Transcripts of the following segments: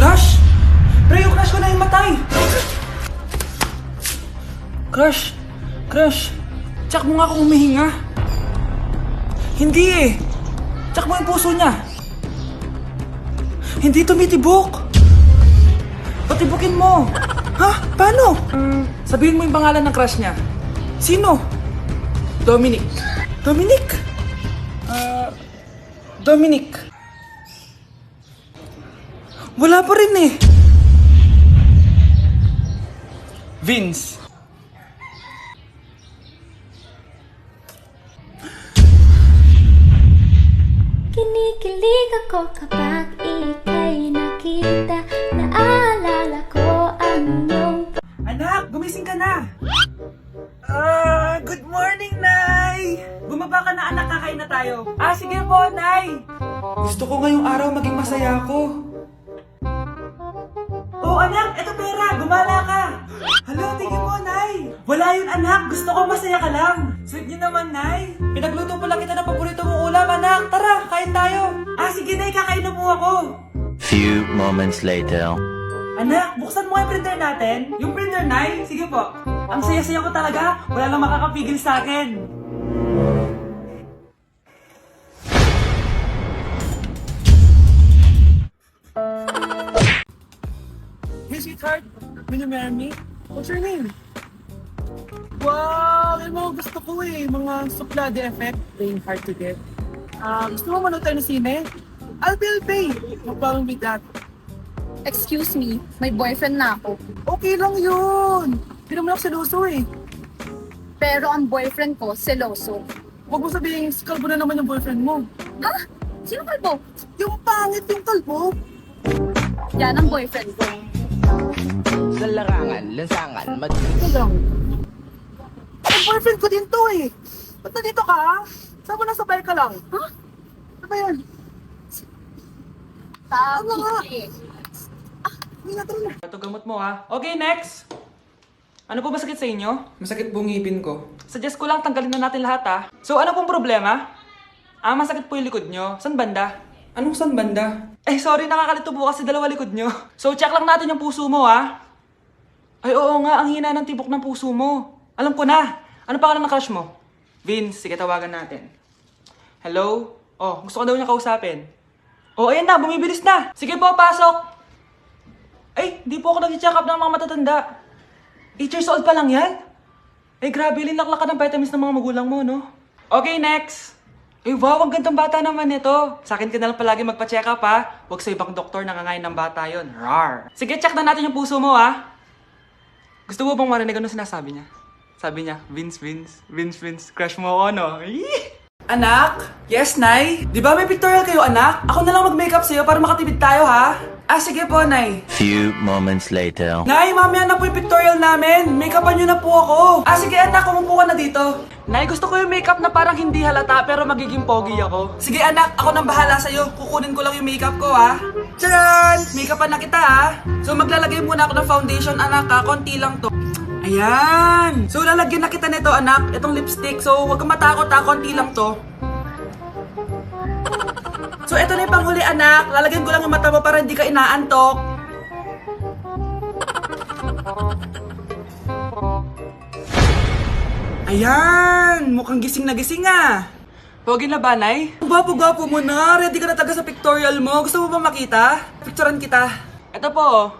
Crush? Pre, yung crush ko na yung matay! Crush? Crush? Tsak mo nga kung humihinga. Hindi eh. Tsak mo yung puso niya. Hindi tumitibok. Patibukin mo. Ha? Paano? Sabihin mo yung pangalan ng crush niya. Sino? Dominic. Dominic? Dominic. Wala pa rin eh. Vince. Kinikilig ako kapag ika'y nakita. Naalala ko ang iyong... Anak, gumising ka na. Good morning, Nay. Bumaba ka na, anak, kakain na tayo. Sige po, Nay. Gusto ko ngayong araw maging masaya ako. Oh, anak, eto pera. Gumala ka. Hala, tingin mo, Nay. Wala yun, anak. Gusto ko masaya ka lang. Sweet niyo naman, Nay. Pinagluto pala kita ng paborito mong ulam, anak. Tara, kain tayo. Sige, Nay. Kakain na po ako. Few moments later. Anak, buksan mo yung printer natin. Yung printer, Nay. Sige po. Ang saya-saya ko talaga. Wala lang makakapigil sa akin. Hey, sweetheart. Will you marry me? What's your name? Wow! Alam mo, gusto ko eh. Mga suplade effect. Playing hard to get. Gusto mo manood tayo ng sine? I'll pay. No problem with that. Excuse me, may boyfriend na ako. Okay lang yun. Hindi naman ako seloso eh. Pero ang boyfriend ko, seloso. Huwag mo sabihin, kalbo na naman yung boyfriend mo. Ha? Sino kalbo? Yung pangit yung kalbo. Yan ang boyfriend ko. Sa larangan, lansangan, Ito lang. Ang boyfriend ko din to eh. Ba't nandito ka? Saan mo nasabay ka lang? Ha? Ano ba yan? Tama nga. Hindi na na. Ito gamot mo ha. Okay, next. Ano po masakit sa inyo? Masakit po ngipin ko. Suggest ko lang tanggalin na natin lahat ha. So ano pong problema? Masakit po yung likod nyo. San banda? Anong san banda? Sorry, nakakalito po kasi dalawa likod nyo. So check lang natin yung puso mo ha. Ay oo nga, ang hina ng tibok ng puso mo. Alam ko na. Ano pangalan ng crush mo? Vince, sige tawagan natin. Hello? Gusto ko daw niya kausapin. Ayan na, bumibilis na. Sige po, pasok. Di po ako nag-check up ng mga matatanda. 8 years old pa lang yan? Grabe, linaklak ka ng vitamins ng mga magulang mo, no? Okay, next. Wow, ang gandang bata naman ito. Sa akin ka na lang palagi magpa-check up, ha? Huwag sa ibang doktor, nangangain ng bata yon. Rar. Sige, check na natin yung puso mo, ha? Gusto mo bang marinig ano sinasabi niya? Sabi niya, Vince, crush mo ako, no? Anak? Yes, Nay? Di ba may pictorial kayo, anak? Ako na lang mag-makeup sa'yo para makatipid tayo, ha? Sige po, Nay. Few moments later. Nay, mamaya na po yung pictorial namin. Make-upan nyo na po ako. Sige, anak, umupo ka na dito. Nay, gusto ko yung makeup na parang hindi halata pero magiging pogi ako. Sige, anak, ako nang bahala sa'yo. Kukunin ko lang yung makeup ko, ha? Tcharan! Make-upan na kita, ha? So, maglalagay muna ako ng foundation, anak, ha? Konti lang to. Ayan! So, lalagyan na kita nito, anak. Itong lipstick. So, huwag kang matakot, ha? Konti lang to. So, ito na yung panghuli, anak. Lalagyan ko lang yung mata mo para hindi ka inaantok. Ayan! Mukhang gising na gising, ah. Pogi na ba, Nay? Gwapo-gwapo mo na. Ready ka na taga sa pictorial mo. Gusto mo ba makita? Picturean kita. Ito po.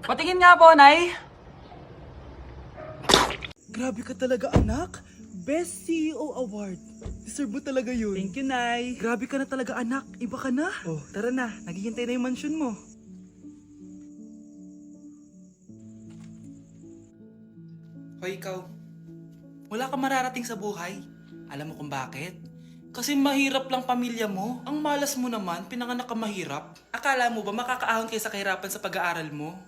Patingin nga po, Nay. Grabe ka talaga, anak. Best CEO Award. Deserve mo talaga yun. Thank you, Nay. Grabe ka na talaga, anak. Iba ka na. Tara na. Naghihintay na yung mansion mo. Hoy, ikaw. Wala kang mararating sa buhay. Alam mo kung bakit? Kasi mahirap lang pamilya mo. Ang malas mo naman, pinanganak ka mahirap. Akala mo ba makakaahon kayo sa kahirapan sa pag-aaral mo?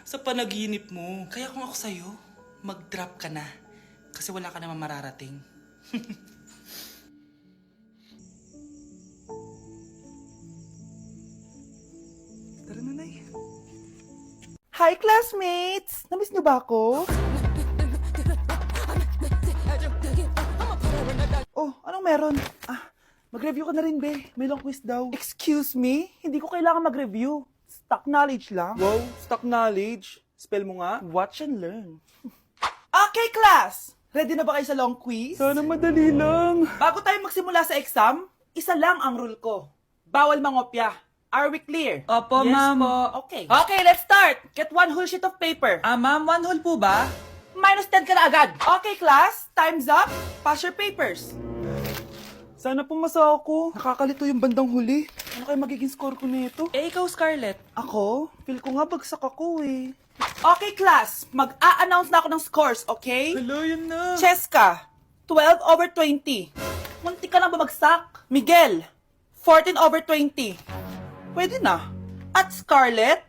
Sa panaginip mo. Kaya kung ako sa'yo, mag-drop ka na. Kasi wala ka naman mararating. Tara na, Nay. Hi, classmates! Namiss niyo ba ako? Anong meron? Mag-review ka na rin, be. May long quiz daw. Excuse me? Hindi ko kailangan mag-review. Stock knowledge lang. Wow, stock knowledge. Spell mo nga. Watch and learn. Okay, class! Ready na ba kayo sa long quiz? Sana madali lang. Bago tayo magsimula sa exam, isa lang ang rule ko. Bawal mangopya. Are we clear? Opo, Yes ma'am. po. Okay. Okay, let's start. Get one whole sheet of paper. Ma'am, 1 whole po ba? Minus 10 ka na agad. Okay, class. Time's up. Pass your papers. Sana pumasa ako. Nakakalito yung bandang huli. Ano kaya magiging score ko nito? Eh, ikaw, Scarlett. Ako? Feel ko nga bagsak ako eh. Okay, class. Mag-a-announce na ako ng scores, okay? Hello, yun na. Cheska, 12/20. Munti ka lang bumagsak. Miguel, 14/20. Pwede na. At Scarlett,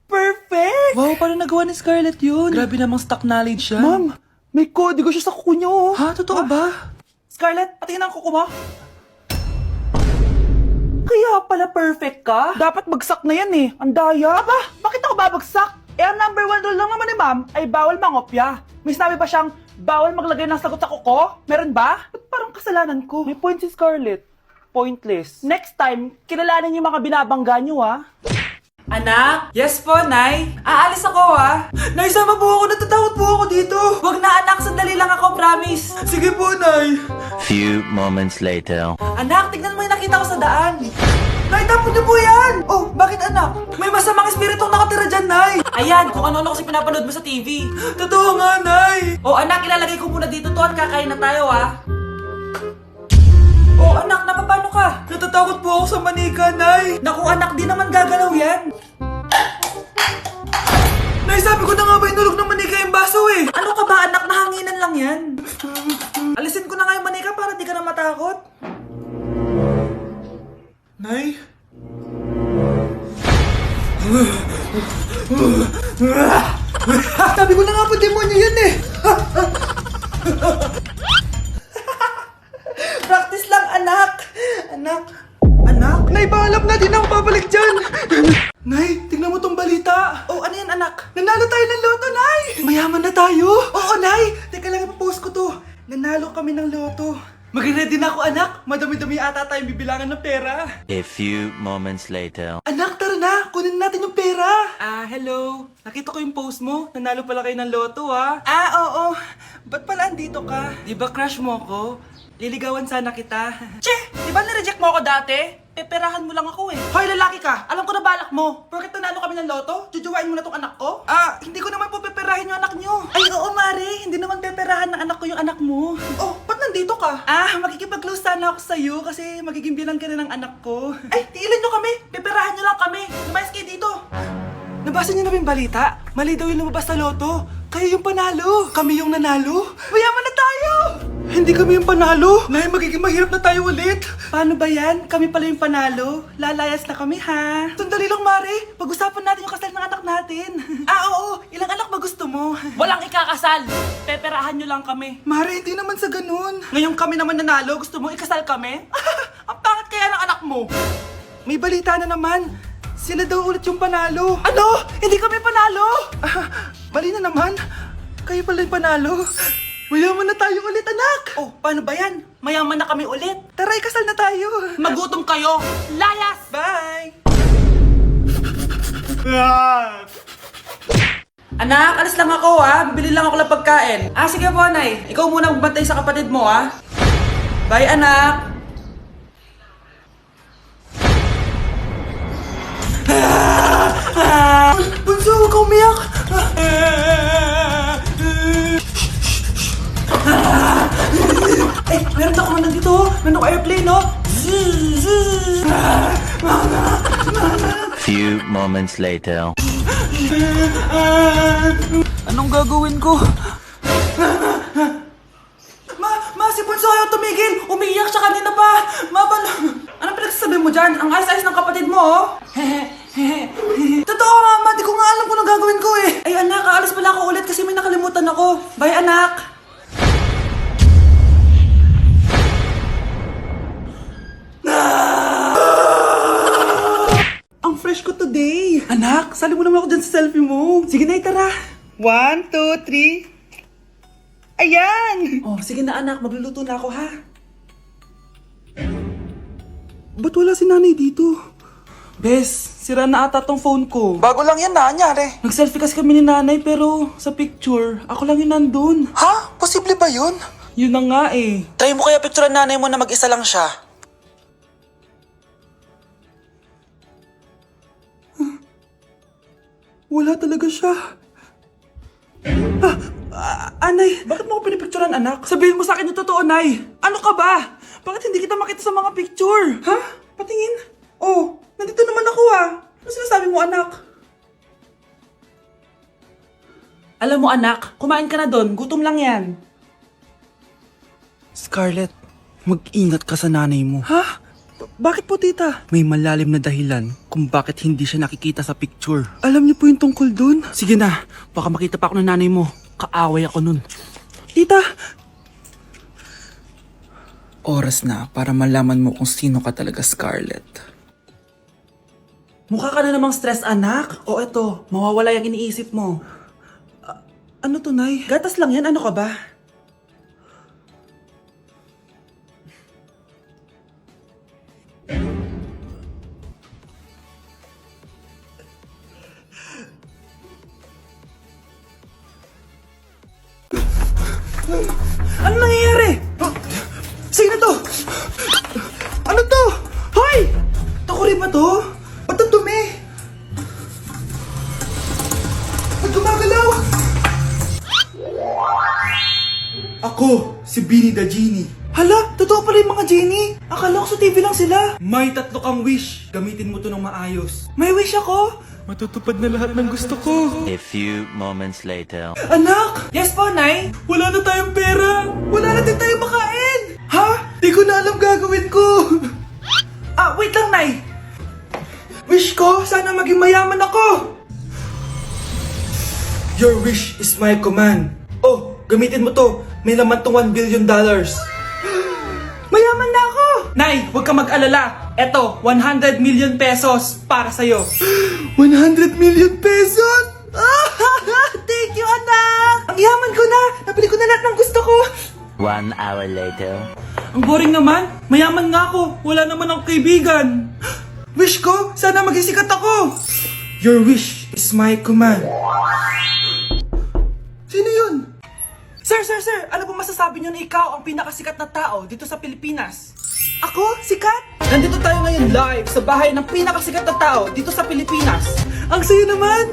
perfect! Wow, paano nagawa ni Scarlett yun? Grabe namang stock knowledge siya. Ma'am, may kodigo siya sa kuko niya, oh. Ha? Totoo ba? Scarlett, patingin ang kuko mo. Kaya pala perfect ka? Dapat bagsak na yan eh. Ang daya. Aba, bakit ako babagsak? Eh, ang number 1 rule lang naman ni ma'am ay bawal mangopya. May sinabi ba siyang bawal maglagay ng sagot sa kuko? Meron ba? Ba't parang kasalanan ko? May point si Scarlett. Pointless. Next time, kilalanin yung mga binabangga niyo, ha? Anak? Yes po, Nay. Aalis ako, ha? Nay, sama po ako. Natatakot po ako dito. Wag na, anak. Sandali lang ako, promise. Sige po, Nay. Few moments later. Anak, tignan mo yung nakita ko sa daan. Nay, tapon niyo po yan! Oh, bakit anak? May masamang espiritong nakatira dyan, Nay! Ayan, kung ano-ano kasi pinapanood mo sa TV. Totoo nga, Nay! Oh, anak, ilalagay ko muna dito to at kakain na tayo, ha? Oh, anak, napapano ka? Natatakot po ako sa manika, Nay! Naku, anak, di naman gagalaw yan! Nay, sabi ko na nga ba inulog ng manika yung baso eh! Ano ka ba, anak? Nahanginan lang yan! Alisin ko na nga yung manika para di ka na matakot. Nay? Sabi ko na nga po, demonyo yan eh! Practice lang, anak! Anak? Anak? Nay, paalam na, di na ako babalik dyan! Nay, tingnan mo tong balita! Oh, ano yan, anak? Nanalo tayo ng loto, Nay! Mayaman na tayo! Oo, Nay! Teka lang, ipapost ko to. Nanalo kami ng loto. Mag-ready na ako, anak. Madami-dami ata tayong bibilangan ng pera. A few moments later. Anak, tara na! Kunin natin yung pera! Hello. Nakita ko yung post mo. Nanalo pala kayo ng loto, ha? Oo. Ba't pala andito ka? Di ba crush mo ko? Liligawan sana kita. Che! Di ba nireject mo ako dati? Peperahan mo lang ako eh. Hoy, lalaki ka! Alam ko na balak mo. Porket nanalo kami ng loto, jujuwain mo na tong anak ko? Hindi ko naman po peperahin yung anak nyo. Ay, oo, Mare. Hindi naman peperahan ng anak ko yung anak mo. Oh, ba't nandito ka? Makikipag-close sana ako sa'yo kasi magiging bilang ka na ng anak ko. Ay, tiilan nyo kami. Peperahan nyo lang kami. Lumayas kayo dito. Nabasa niyo na ba yung balita? Mali daw yung lumabas sa loto. Kayo yung panalo. Kami yung nanalo. Mayaman na tayo! Hindi kami yung panalo. Nay, magiging mahirap na tayo ulit. Paano ba yan? Kami pala yung panalo. Lalayas na kami, ha? Sandali lang, Mare. Pag-usapan natin yung kasal ng anak natin. Oo. Ilang anak ba gusto mo? Walang ikakasal. Peperahan nyo lang kami. Mare, hindi naman sa ganun. Ngayong kami naman nanalo, gusto mo ikasal kami? Ang pangit kaya ng anak mo. May balita na naman. Sila daw ulit yung panalo. Ano? Hindi kami panalo? Bali na naman. Kayo pala yung panalo. Mayaman na tayo ulit, anak! Oh, paano ba yan? Mayaman na kami ulit. Tara, ikasal na tayo. Magutom kayo. Layas! Bye! Anak, alis lang ako, ha? Bibili lang ako ng pagkain. Sige po, Nay. Ikaw muna magbantay sa kapatid mo, ha? Bye, anak! Bunso, huwag ka umiyak! Meron ako nandito, meron ako airplane, no? Few moments later. Anong gagawin ko? Ma, si Bunso ayaw tumigil! Umiiyak siya kanina pa! Anong pinagsasabi mo dyan? Ang ayos-ayos ng kapatid mo, oh! Totoo nga, ma! Di ko nga alam kung anong gagawin ko, eh! Ay, anak, aalis pala ako ulit kasi may nakalimutan ako. Bye, anak! Ang fresh ko today! Anak, sali mo naman ako dyan sa selfie mo. Sige na, tara. 1, 2, 3. Ayan! Oh, sige na anak, magluluto na ako ha. Ba't wala si nanay dito? Bes, sira na ata tong phone ko. Bago lang yan, nangyari. Nag-selfie kasi kami ni nanay pero sa picture, ako lang yung nandun. Ha? Posible ba yun? Yun na nga eh. Try mo kaya picturean nanay mo na mag-isa lang siya. Wala talaga siya. Anay, bakit mo ako pinipicturean, anak? Sabihin mo sa akin yung totoo, Nay. Ano ka ba? Bakit hindi kita makita sa mga picture? Ha? Patingin? Oh, nandito naman ako Ano sinasabi mo, anak? Alam mo, anak, kumain ka na doon. Gutom lang yan. Scarlett, mag-ingat ka sa nanay mo. Ha? Bakit po, tita? May malalim na dahilan kung bakit hindi siya nakikita sa picture. Alam niyo po yung tungkol dun? Sige na, baka makita pa ako ng nanay mo. Kaaway ako nun. Tita! Oras na para malaman mo kung sino ka talaga, Scarlett. Mukha ka na namang stress, anak. O eto, mawawala yung iniisip mo. Ano to, Nay? Gatas lang yan, ano ka ba? Ano nangyayari? Sino to? Ano to? Hoy! Takuri ba to? Ba't ang dumi? Ba't gumagalaw? Ako, si Beanie the Genie. Hala, totoo pala yung mga genie. Akala ko sa TV lang sila. May 3 kang wish. Gamitin mo to ng maayos. May wish ako? Matutupad na lahat ng gusto ko. A few moments later. Anak! Yes po, Nay? Wala na tayong pera! Wala na din tayong makain! Ha? Di ko na alam gagawin ko! Wait lang, Nay! Wish ko, sana maging mayaman ako! Your wish is my command. Oh, gamitin mo to. May laman tong $1 billion. Mayaman na ako! Nay, huwag ka mag-alala. Eto, 100 million pesos para sa'yo. 100 million pesos? Thank you, anak! Ang yaman ko na! Nabili ko na lahat ng gusto ko! 1 hour later. Ang boring naman. Mayaman nga ako. Wala naman akong kaibigan. Wish ko, sana maging sikat ako. Your wish is my command. Sino yun? Sir! Ano po masasabi niyo na ikaw ang pinakasikat na tao dito sa Pilipinas? Ako? Sikat? Nandito tayo ngayon live sa bahay ng pinakasikat na tao dito sa Pilipinas. Ang sayo naman!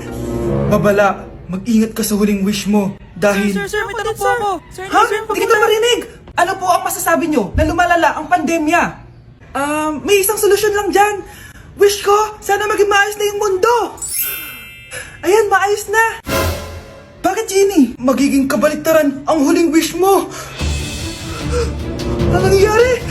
Babala, mag-ingat ka sa huling wish mo. Dahil... Sir, may tanong po ako. Ha? Hindi kita marinig! Ano po ang masasabi niyo na lumalala ang pandemya? May isang solusyon lang dyan. Wish ko, sana maging maayos na yung mundo. Ayan, maayos na. Bakit, Genie? Magiging kabaliktaran ang huling wish mo. Ano nangyayari?